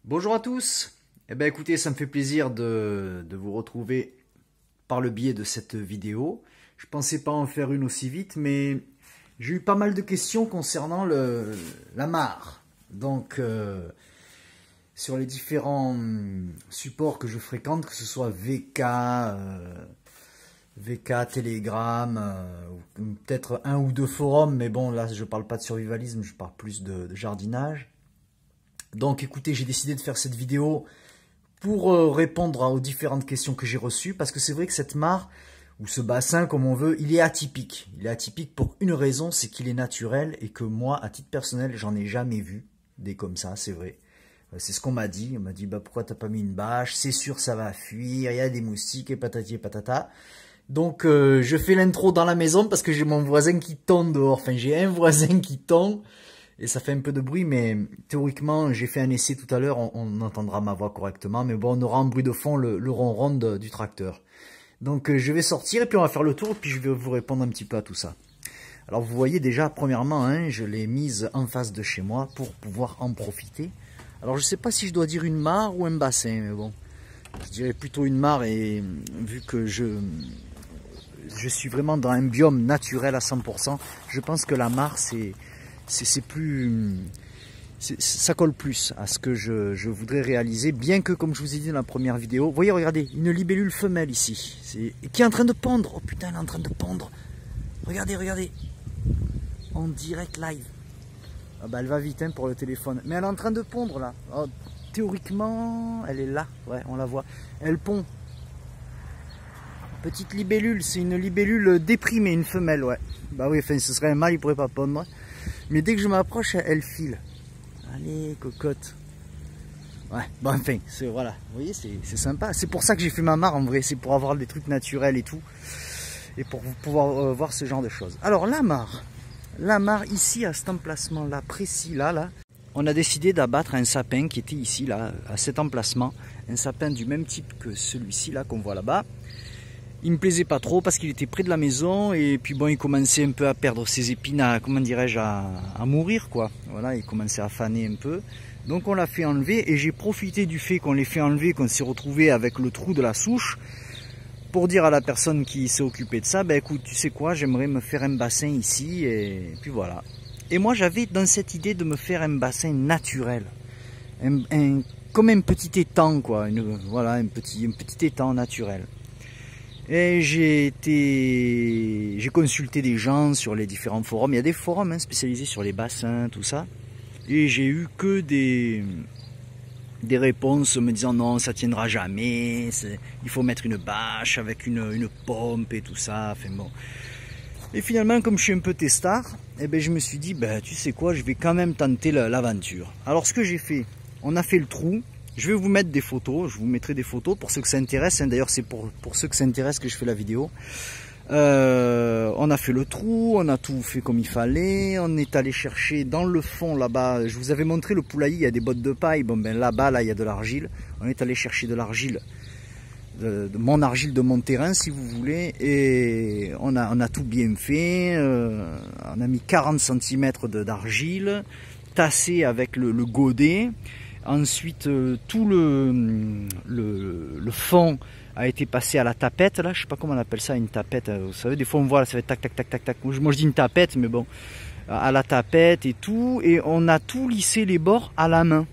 Bonjour à tous. Écoutez, ça me fait plaisir de vous retrouver par le biais de cette vidéo. Je pensais pas en faire une aussi vite, mais j'ai eu pas mal de questions concernant la mare. Donc, sur les différents supports que je fréquente, que ce soit VK, Telegram, ou peut-être un ou deux forums, mais bon, là, je parle pas de survivalisme, je parle plus de jardinage. Donc écoutez, j'ai décidé de faire cette vidéo pour répondre aux différentes questions que j'ai reçues, parce que c'est vrai que cette mare, ou ce bassin comme on veut, il est atypique. Il est atypique pour une raison, c'est qu'il est naturel et que moi, à titre personnel, j'en ai jamais vu des comme ça, c'est vrai. C'est ce qu'on m'a dit. On m'a dit, bah pourquoi t'as pas mis une bâche? C'est sûr ça va fuir, il y a des moustiques et patati et patata. Donc je fais l'intro dans la maison parce que j'ai mon voisin qui tombe dehors. Enfin, j'ai un voisin qui tombe. Et ça fait un peu de bruit, mais théoriquement, j'ai fait un essai tout à l'heure, on entendra ma voix correctement, mais bon, on aura en bruit de fond le ronron du tracteur. Donc je vais sortir et puis on va faire le tour, et puis je vais vous répondre un petit peu à tout ça. Alors vous voyez déjà, premièrement, hein, je l'ai mise en face de chez moi pour pouvoir en profiter. Alors je sais pas si je dois dire une mare ou un bassin, mais bon, je dirais plutôt une mare, et vu que je suis vraiment dans un biome naturel à 100%, je pense que la mare c'est plus, ça colle plus à ce que je voudrais réaliser, bien que, comme je vous ai dit dans la première vidéo, vous voyez, regardez, une libellule femelle ici, qui est en train de pondre. Oh putain, elle est en train de pondre. Regardez, regardez, en direct live. Ah bah elle va vite hein, pour le téléphone, mais elle est en train de pondre là. Oh, théoriquement, elle est là, ouais, on la voit. Elle pond. Petite libellule, c'est une libellule déprimée, une femelle, ouais. Bah oui, enfin, ce serait un mâle, il pourrait pas pondre. Mais dès que je m'approche, elle file. Allez, cocotte. Ouais, bon, enfin, voilà. Vous voyez, c'est sympa. C'est pour ça que j'ai fait ma mare, en vrai. C'est pour avoir des trucs naturels et tout. Et pour pouvoir voir ce genre de choses. Alors, la mare. La mare, ici, à cet emplacement-là, précis, là. On a décidé d'abattre un sapin qui était ici, là, à cet emplacement. Un sapin du même type que celui-ci, là, qu'on voit là-bas. Il me plaisait pas trop parce qu'il était près de la maison et puis bon, il commençait un peu à perdre ses épines, comment dirais-je, à mourir quoi. Voilà, il commençait à faner un peu. Donc on l'a fait enlever et j'ai profité du fait qu'on l'ait fait enlever, qu'on s'est retrouvé avec le trou de la souche pour dire à la personne qui s'est occupée de ça, ben écoute, tu sais quoi, j'aimerais me faire un bassin ici et puis voilà. Et moi j'avais dans cette idée de me faire un bassin naturel, comme un petit étang quoi, voilà, un petit étang naturel. Et j'ai consulté des gens sur les différents forums. Il y a des forums hein, spécialisés sur les bassins, tout ça. Et j'ai eu que des réponses me disant non, ça tiendra jamais. Il faut mettre une bâche avec une pompe et tout ça. Enfin bon. Et finalement, comme je suis un peu testard, eh ben, je me suis dit, ben, tu sais quoi, je vais quand même tenter l'aventure. Alors ce que j'ai fait, on a fait le trou. Je vais vous mettre des photos, je vous mettrai des photos pour ceux que ça intéresse. Hein. D'ailleurs, c'est pour ceux que ça intéresse que je fais la vidéo. On a fait le trou, on a tout fait comme il fallait. On est allé chercher dans le fond là-bas. Je vous avais montré le poulailler, il y a des bottes de paille. Bon, ben là-bas, là, il y a de l'argile. On est allé chercher de l'argile, de mon argile de mon terrain, si vous voulez. Et on a tout bien fait. On a mis 40 cm d'argile, tassé avec le godet. Ensuite, tout le fond a été passé à la tapette, là, je sais pas comment on appelle ça, une tapette, vous savez, des fois on voit, là, ça fait tac, tac, tac, tac, tac, moi je dis une tapette, mais bon, à la tapette et tout, et on a tout lissé les bords à la main.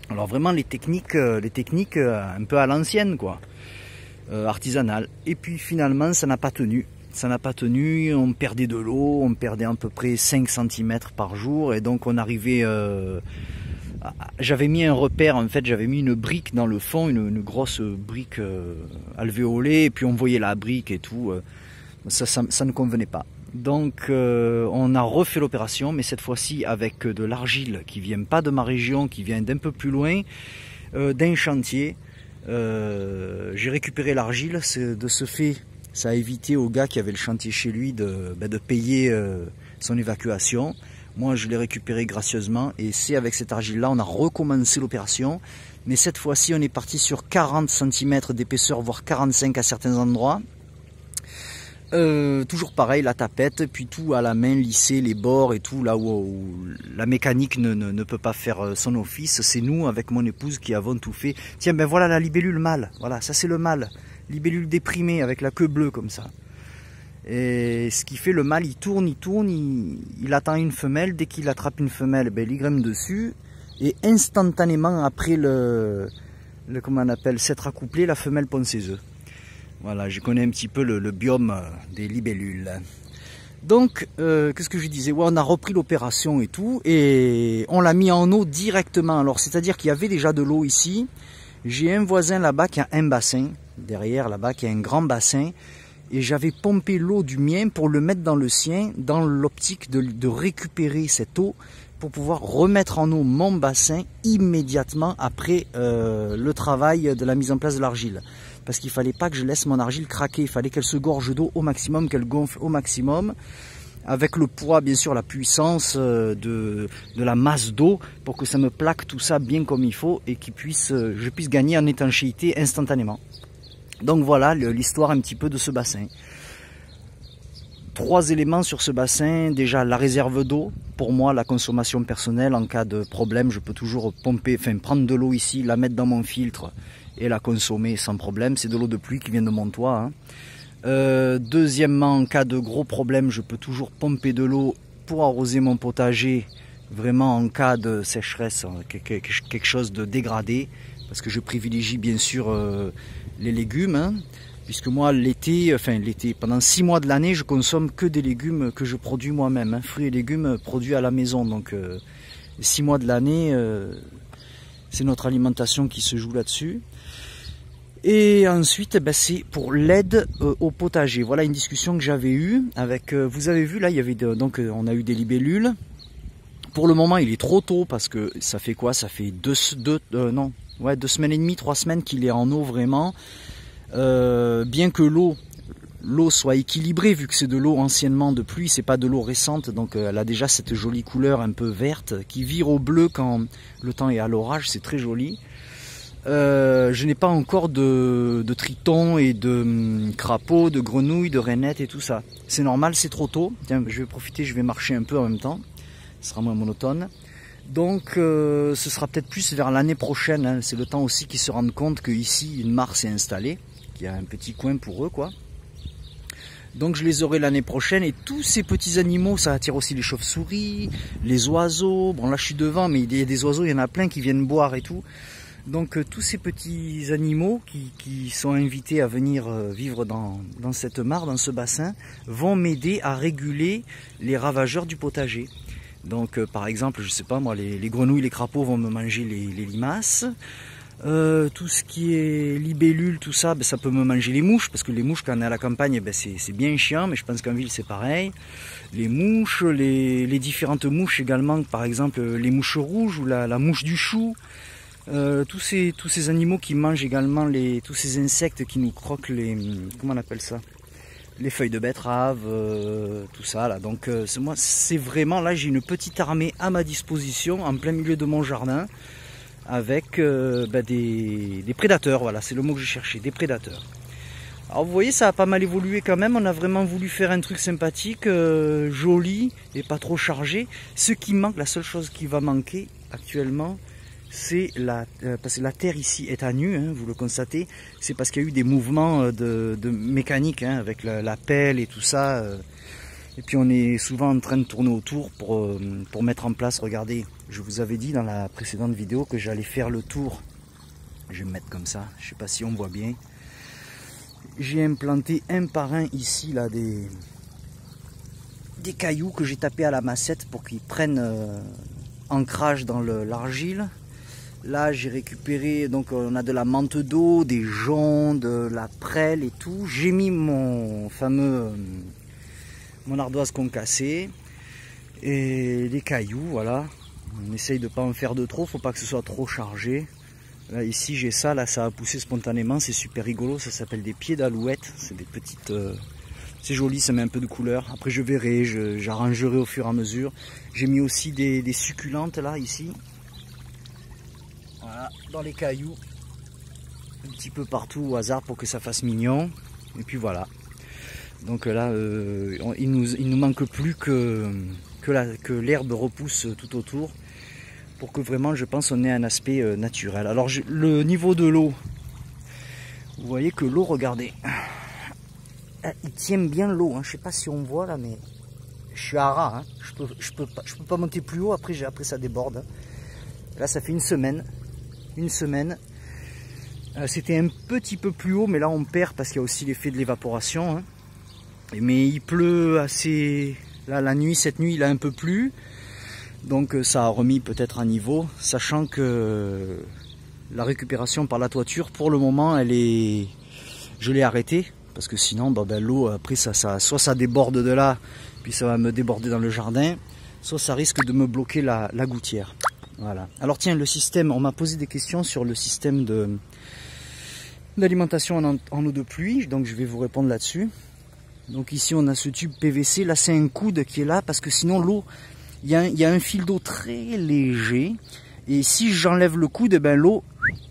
Alors vraiment les techniques un peu à l'ancienne, quoi, artisanales. Et puis finalement, ça n'a pas tenu. Ça n'a pas tenu, on perdait de l'eau, on perdait à peu près 5 cm par jour, et donc on arrivait... j'avais mis un repère, en fait, j'avais mis une brique dans le fond, une grosse brique alvéolée, et puis on voyait la brique et tout, ça ne convenait pas. Donc on a refait l'opération, mais cette fois-ci avec de l'argile qui vient pas de ma région, qui vient d'un peu plus loin, d'un chantier. J'ai récupéré l'argile, de ce fait, ça a évité au gars qui avait le chantier chez lui de payer son évacuation. Moi, je l'ai récupéré gracieusement et c'est avec cette argile-là, on a recommencé l'opération. Mais cette fois-ci, on est parti sur 40 cm d'épaisseur, voire 45 à certains endroits. Toujours pareil, la tapette, puis tout à la main, lisser les bords et tout, là où la mécanique ne peut pas faire son office. C'est nous, avec mon épouse, qui avons tout fait. Tiens, ben voilà la libellule mâle. Voilà, ça c'est le mâle. Libellule déprimée, avec la queue bleue comme ça. Et ce qui fait le mâle, il tourne, il attend une femelle. Dès qu'il attrape une femelle, ben, il y grimpe dessus. Et instantanément, après comment on appelle, s'être accouplé, la femelle pond ses œufs. Voilà, je connais un petit peu le biome des libellules. Donc, qu'est-ce que je disais? Ouais, on a repris l'opération et tout, et on l'a mis en eau directement. Alors, c'est-à-dire qu'il y avait déjà de l'eau ici. J'ai un voisin là-bas qui a un bassin, derrière là-bas, qui a un grand bassin. Et j'avais pompé l'eau du mien pour le mettre dans le sien, dans l'optique de récupérer cette eau pour pouvoir remettre en eau mon bassin immédiatement après le travail de la mise en place de l'argile. Parce qu'il ne fallait pas que je laisse mon argile craquer, il fallait qu'elle se gorge d'eau au maximum, qu'elle gonfle au maximum, avec le poids, bien sûr, la puissance de la masse d'eau, pour que ça me plaque tout ça bien comme il faut et que je puisse gagner en étanchéité instantanément. Donc voilà l'histoire un petit peu de ce bassin. 3 éléments sur ce bassin. Déjà la réserve d'eau, pour moi la consommation personnelle, en cas de problème je peux toujours prendre de l'eau ici, la mettre dans mon filtre et la consommer sans problème. C'est de l'eau de pluie qui vient de mon toit, hein. Deuxièmement, en cas de gros problème, je peux toujours pomper de l'eau pour arroser mon potager, vraiment en cas de sécheresse, quelque chose de dégradé, parce que je privilégie bien sûr les légumes, hein, puisque moi l'été, pendant 6 mois de l'année, je consomme que des légumes que je produis moi-même, hein, fruits et légumes produits à la maison. Donc 6 mois de l'année, c'est notre alimentation qui se joue là-dessus. Et ensuite, ben, c'est pour l'aide au potager. Voilà une discussion que j'avais eue avec. Vous avez vu là, il y avait on a eu des libellules. Pour le moment, il est trop tôt parce que ça fait quoi? Ça fait 2 semaines et demie, 3 semaines qu'il est en eau vraiment. Bien que l'eau soit équilibrée, vu que c'est de l'eau anciennement de pluie, c'est pas de l'eau récente, donc elle a déjà cette jolie couleur un peu verte qui vire au bleu quand le temps est à l'orage, c'est très joli. Je n'ai pas encore de tritons et de crapauds, de grenouilles, de rainettes et tout ça. C'est normal, c'est trop tôt. Tiens, je vais profiter, je vais marcher un peu en même temps. Ce sera moins monotone. Donc ce sera peut-être plus vers l'année prochaine, hein. C'est le temps aussi qu'ils se rendent compte qu'ici une mare s'est installée, qu'il y a un petit coin pour eux, quoi. Donc je les aurai l'année prochaine, et tous ces petits animaux, ça attire aussi les chauves-souris, les oiseaux. Bon là je suis devant, mais il y a des oiseaux, il y en a plein qui viennent boire et tout. Donc tous ces petits animaux qui sont invités à venir vivre dans cette mare, dans ce bassin, vont m'aider à réguler les ravageurs du potager. Donc par exemple, je sais pas moi, les grenouilles, les crapauds vont me manger les limaces. Tout ce qui est libellule, tout ça, ben, ça peut me manger les mouches, parce que les mouches quand on est à la campagne, ben, c'est bien chiant, mais je pense qu'en ville c'est pareil. Les mouches, les différentes mouches également, par exemple les mouches rouges ou la mouche du chou. Tous ces animaux qui mangent également tous ces insectes qui nous croquent comment on appelle ça, les feuilles de betterave, tout ça là. Donc moi c'est vraiment, là j'ai une petite armée à ma disposition en plein milieu de mon jardin, avec des prédateurs. Voilà, c'est le mot que je cherchais, des prédateurs. Alors vous voyez, ça a pas mal évolué quand même. On a vraiment voulu faire un truc sympathique, joli et pas trop chargé. Ce qui manque, la seule chose qui va manquer actuellement, c'est parce que la terre ici est à nu, hein, vous le constatez. C'est parce qu'il y a eu des mouvements de mécanique, hein, avec la pelle et tout ça. Et puis on est souvent en train de tourner autour pour mettre en place. Regardez, je vous avais dit dans la précédente vidéo que j'allais faire le tour. Je vais me mettre comme ça, je ne sais pas si on voit bien. J'ai implanté un par un ici là des cailloux que j'ai tapés à la massette pour qu'ils prennent ancrage dans l'argile. Là j'ai récupéré, donc on a de la menthe d'eau, des joncs, de la prêle et tout. J'ai mis mon ardoise concassée et les cailloux, voilà. On essaye de ne pas en faire de trop, faut pas que ce soit trop chargé. Là ici j'ai ça, là ça a poussé spontanément, c'est super rigolo, ça s'appelle des pieds d'alouette. C'est des petites... c'est joli, ça met un peu de couleur. Après je verrai, j'arrangerai au fur et à mesure. J'ai mis aussi des succulentes là, ici. Voilà, dans les cailloux. Un petit peu partout au hasard pour que ça fasse mignon. Et puis voilà. Donc là, il nous manque plus que l'herbe repousse tout autour pour que vraiment, je pense, on ait un aspect naturel. Alors le niveau de l'eau, vous voyez que l'eau, regardez, il tient bien l'eau. Hein. Je sais pas si on voit là, mais je suis à ras. Hein. Je peux pas monter plus haut. Après ça déborde. Hein. Là, ça fait une semaine. C'était un petit peu plus haut, mais là on perd parce qu'il y a aussi l'effet de l'évaporation. Hein. Mais il pleut assez. Là, cette nuit, il a un peu plu. Donc ça a remis peut-être à niveau, sachant que la récupération par la toiture, pour le moment, je l'ai arrêtée. Parce que sinon, l'eau, après, soit ça déborde de là, puis ça va me déborder dans le jardin, soit ça risque de me bloquer la gouttière. Voilà. Alors tiens, le système, on m'a posé des questions sur le système d'alimentation en eau de pluie, donc je vais vous répondre là-dessus. Donc ici, on a ce tube PVC, là c'est un coude qui est là, parce que sinon l'eau, il y a un fil d'eau très léger, et si j'enlève le coude, l'eau,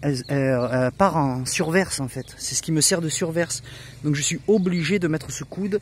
elle part en surverse en fait. C'est ce qui me sert de surverse. Donc je suis obligé de mettre ce coude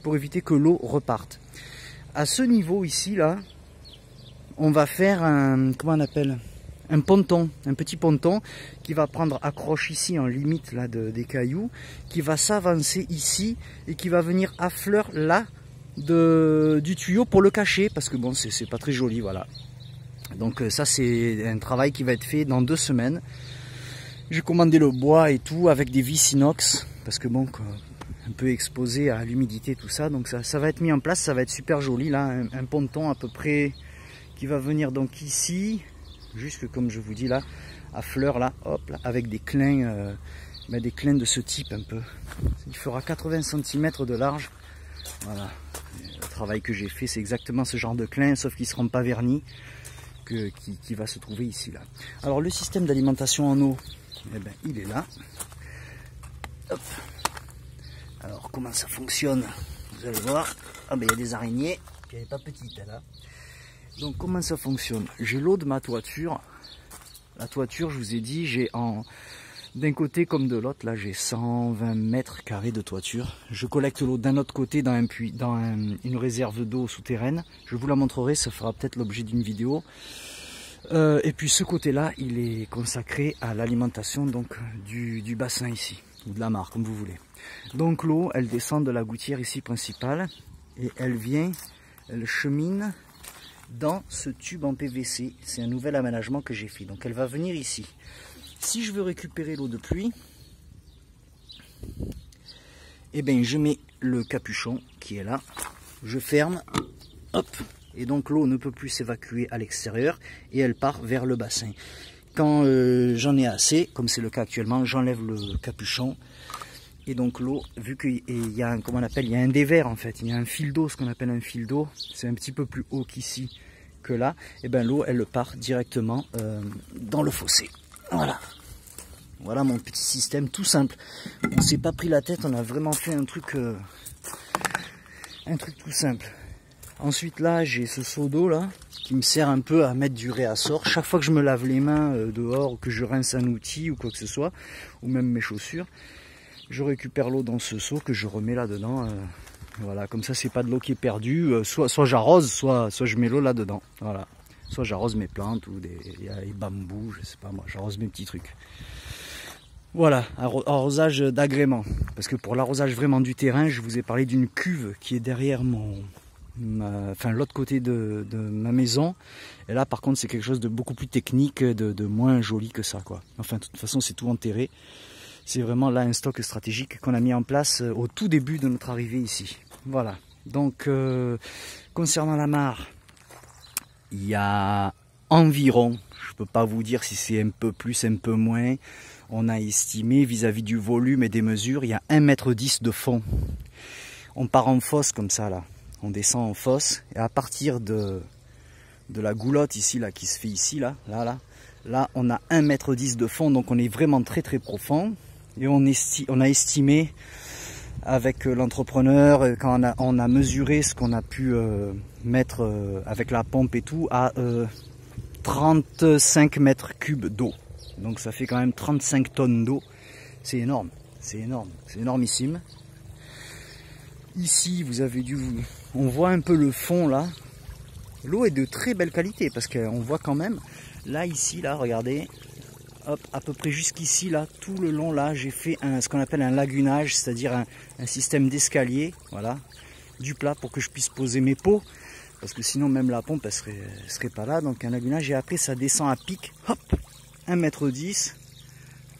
pour éviter que l'eau reparte. À ce niveau ici, là, on va faire un ponton, un petit ponton qui va prendre accroche ici en limite là des cailloux, qui va s'avancer ici et qui va venir à fleur là du tuyau pour le cacher, parce que bon, c'est pas très joli, voilà. Donc ça, c'est un travail qui va être fait dans 2 semaines. J'ai commandé le bois et tout avec des vis inox, parce que bon, un peu exposé à l'humidité, tout ça. Donc ça va être mis en place, ça va être super joli là, un ponton à peu près qui va venir donc ici, jusque comme je vous dis là, à fleur là, hop, là, avec des clins de ce type un peu. Il fera 80 cm de large. Voilà, le travail que j'ai fait, c'est exactement ce genre de clin, sauf qu'ils ne seront pas vernis, qui va se trouver ici là. Alors le système d'alimentation en eau, il est là. Hop. Alors comment ça fonctionne? Vous allez voir. Ah il y a des araignées, puis elle n'est pas petite là. Donc comment ça fonctionne? J'ai l'eau de ma toiture. La toiture, je vous ai dit, j'ai d'un côté comme de l'autre, là j'ai 120 mètres carrés de toiture. Je collecte l'eau d'un autre côté dans un puits, dans une réserve d'eau souterraine. Je vous la montrerai, ça fera peut-être l'objet d'une vidéo. Et puis ce côté-là, il est consacré à l'alimentation donc du bassin ici, ou de la mare, comme vous voulez. Donc l'eau, elle descend de la gouttière ici principale et elle chemine dans ce tube en PVC. C'est un nouvel aménagement que j'ai fait. Donc elle va venir ici. Si je veux récupérer l'eau de pluie, je mets le capuchon qui est là, je ferme, hop, et donc l'eau ne peut plus s'évacuer à l'extérieur et elle part vers le bassin. Quand j'en ai assez, comme c'est le cas actuellement, j'enlève le capuchon et donc l'eau, vu qu'il y a un dévers en fait, il y a un fil d'eau, ce qu'on appelle un fil d'eau, c'est un petit peu plus haut qu'ici que là, l'eau elle part directement dans le fossé. Voilà mon petit système tout simple. On s'est pas pris la tête, on a vraiment fait un truc tout simple. Ensuite là, j'ai ce seau d'eau là qui me sert un peu à mettre du réassort. Chaque fois que je me lave les mains dehors, ou que je rince un outil ou quoi que ce soit, ou même mes chaussures, je récupère l'eau dans ce seau que je remets là dedans. Voilà, comme ça c'est pas de l'eau qui est perdue. Soit j'arrose, soit je mets l'eau là dedans. Voilà. Soit j'arrose mes plantes ou des bambous, je sais pas moi, j'arrose mes petits trucs. Voilà, arrosage d'agrément. Parce que pour l'arrosage vraiment du terrain, je vous ai parlé d'une cuve qui est derrière l'autre côté de ma maison. Et là par contre c'est quelque chose de beaucoup plus technique, de moins joli que ça quoi. Enfin de toute façon c'est tout enterré. C'est vraiment là un stock stratégique qu'on a mis en place au tout début de notre arrivée ici. Voilà, donc concernant la mare, il y a environ, je ne peux pas vous dire si c'est un peu plus, un peu moins, on a estimé vis-à-vis du volume et des mesures, il y a 1,10 m de fond. On part en fosse comme ça là, on descend en fosse et à partir de la goulotte ici là qui se fait ici là on a 1,10 m de fond, donc on est vraiment très très profond et on a estimé avec l'entrepreneur, quand on a mesuré ce qu'on a pu mettre avec la pompe et tout, à 35 mètres cubes d'eau. Donc ça fait quand même 35 tonnes d'eau. C'est énorme, c'est énorme, c'est énormissime. Ici, vous avez on voit un peu le fond là. L'eau est de très belle qualité parce qu'on voit quand même, là, ici, là, regardez, hop, à peu près jusqu'ici, là, tout le long, là, j'ai fait ce qu'on appelle un lagunage, c'est-à-dire un système d'escalier, voilà, du plat pour que je puisse poser mes pots, parce que sinon, même la pompe, elle serait pas là. Donc, un lagunage, et après, ça descend à pic, hop, 1,10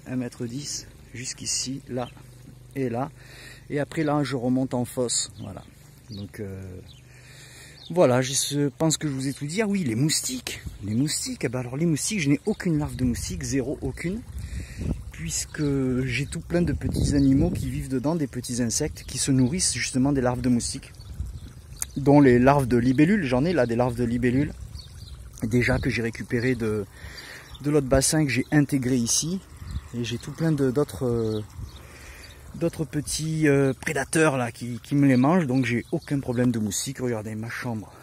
m, 1,10 m, jusqu'ici, là, et là. Et après, là, je remonte en fosse, voilà. Donc, voilà, je pense que je vous ai tout dit. Ah oui, les moustiques. Les moustiques, eh ben alors les moustiques, je n'ai aucune larve de moustiques, zéro, aucune. Puisque j'ai tout plein de petits animaux qui vivent dedans, des petits insectes qui se nourrissent justement des larves de moustiques. Dont les larves de libellules, j'en ai là des larves de libellules. Déjà que j'ai récupéré de l'autre bassin que j'ai intégré ici. Et j'ai tout plein d'autres petits prédateurs là qui me les mangent, donc j'ai aucun problème de moustiques. Regardez, ma chambre,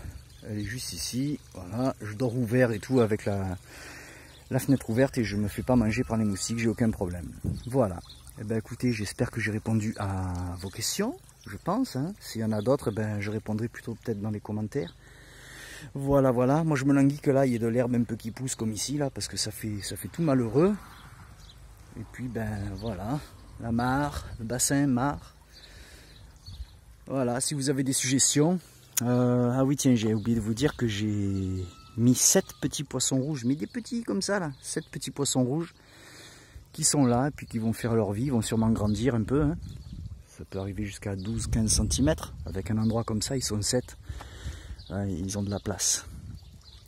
elle est juste ici, voilà, je dors ouvert et tout avec la fenêtre ouverte et je me fais pas manger par les moustiques, j'ai aucun problème. Voilà, et ben écoutez, j'espère que j'ai répondu à vos questions, je pense, hein. S'il y en a d'autres, ben je répondrai plutôt peut-être dans les commentaires. Voilà, voilà, moi je me languis que là il y ait de l'herbe un peu qui pousse comme ici là, parce que ça fait tout malheureux. Et puis ben voilà, la mare, le bassin, mare. Voilà, si vous avez des suggestions. Ah oui, tiens, j'ai oublié de vous dire que j'ai mis 7 petits poissons rouges, mais des petits comme ça, là. 7 petits poissons rouges qui sont là, et puis qui vont faire leur vie, ils vont sûrement grandir un peu. Hein. Ça peut arriver jusqu'à 12-15 cm. Avec un endroit comme ça, ils sont 7. Ouais, ils ont de la place.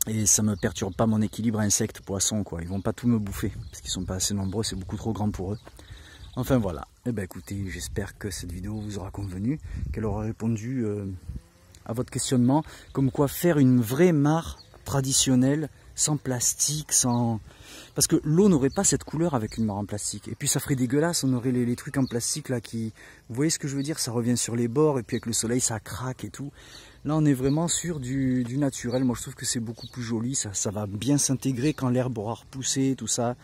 Et ça ne me perturbe pas mon équilibre insectes-poissons, quoi. Ils vont pas tout me bouffer, parce qu'ils sont pas assez nombreux, c'est beaucoup trop grand pour eux. Enfin voilà, et ben écoutez, j'espère que cette vidéo vous aura convenu, qu'elle aura répondu à votre questionnement, comme quoi faire une vraie mare traditionnelle, sans plastique, sans... Parce que l'eau n'aurait pas cette couleur avec une mare en plastique, et puis ça ferait dégueulasse, on aurait les trucs en plastique là qui... Vous voyez ce que je veux dire, ça revient sur les bords, et puis avec le soleil ça craque et tout. Là on est vraiment sur du naturel, moi je trouve que c'est beaucoup plus joli, ça va bien s'intégrer quand l'herbe aura repoussé, tout ça.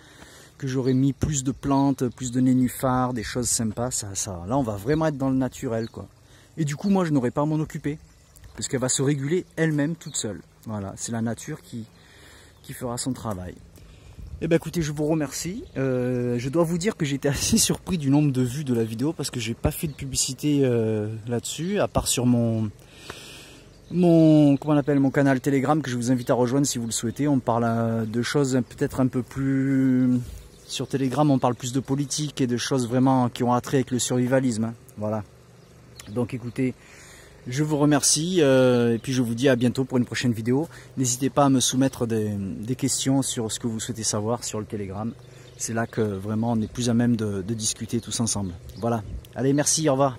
Que j'aurais mis plus de plantes, plus de nénuphars, des choses sympas, là on va vraiment être dans le naturel quoi. Et du coup moi je n'aurai pas à m'en occuper, parce qu'elle va se réguler elle-même toute seule. Voilà, c'est la nature qui fera son travail. Et ben écoutez, je vous remercie. Je dois vous dire que j'étais assez surpris du nombre de vues de la vidéo, parce que j'ai pas fait de publicité là-dessus, à part sur mon comment on appelle, mon canal Telegram, que je vous invite à rejoindre si vous le souhaitez. On parle de choses peut-être un peu plus... Sur Telegram, on parle plus de politique et de choses vraiment qui ont attrait avec le survivalisme. Hein. Voilà. Donc écoutez, je vous remercie et puis je vous dis à bientôt pour une prochaine vidéo. N'hésitez pas à me soumettre des questions sur ce que vous souhaitez savoir sur le Telegram. C'est là que vraiment on est plus à même de discuter tous ensemble. Voilà. Allez, merci, au revoir.